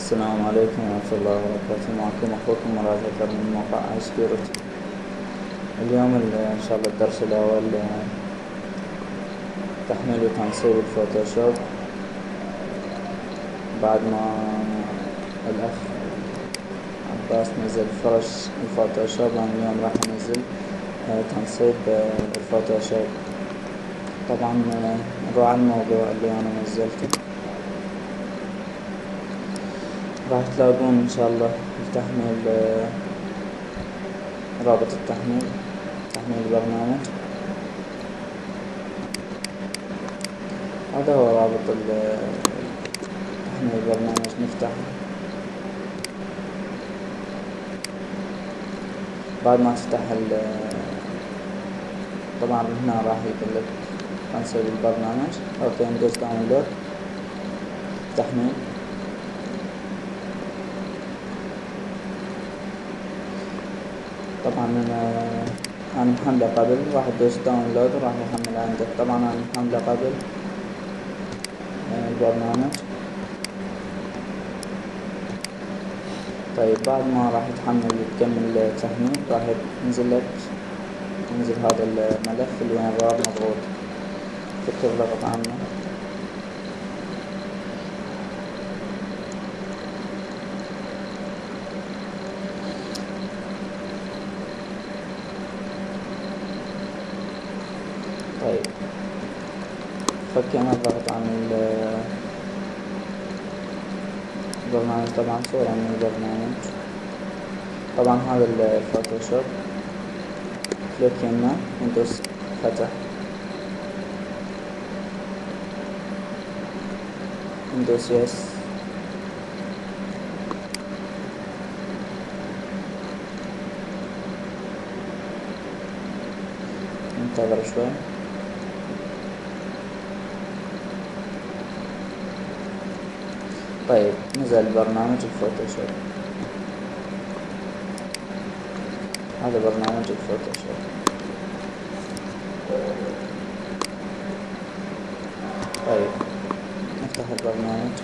السلام عليكم ورحمة الله وبركاته. معكم أخوكم مراد هكر من موقع iSecurity. اليوم إن شاء الله الدرس الأول تحميل وتنصيب الفوتوشوب. بعد ما الأخ عباس نزل فرش الفوتوشوب، أنا اليوم راح أنزل تنصيب الفوتوشوب. طبعا نروح على الموضوع اللي أنا نزلته، راح تلاقون إن شاء الله التحميل، رابط تحميل البرنامج. هذا هو رابط تحميل البرنامج. نفتحه. بعد ما تفتح طبعا هنا راح يقولك تنصيب البرنامج. اوكي، ندوس داونلود تحميل. طبعا أنا محمله قبل، راح تدوس داونلود وراح يحمل عندك. طبعا أنا محمله قبل البرنامج. طيب بعد ما راح يتحمل وتكمل التحميل، راح ينزل هذا الملف اللي وين رار مضغوط، فكر ضغط عنه. طيب فكينا الضغط عن البرنامج. طبعا صورة من البرنامج. طبعا هذا الفوتوشوب، كليك يمه وندوس فتح، ندوس يس. ننتظر شوي. طيب نزل برنامج الفوتوشوب. هذا برنامج الفوتوشوب. طيب نفتح البرنامج.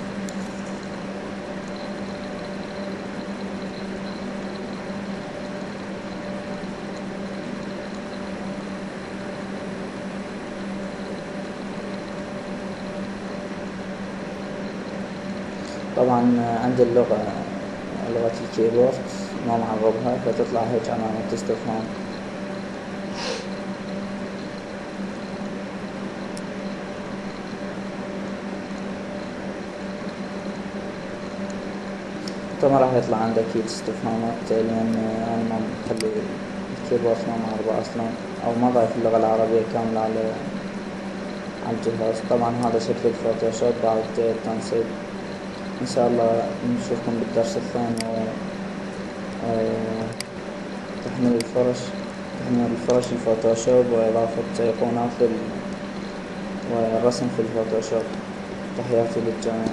طبعا عند لغة الكيبورد ما معربها، فتطلع هيك علامة استفهام. طبعا راح يطلع عندك أكيد استفهامات، لأن أنا ما مخلي الكيبورد ما معربة أصلا، أو ما ضايف اللغة العربية كاملة على الجهاز. طبعا هذا شكل الفوتوشوب بعد التنصيب. إن شاء الله نشوفكم بالدرس الثاني. تحميل الفرش الفوتوشوب وإضافة أيقونات والرسم في الفوتوشوب. تحياتي للجميع.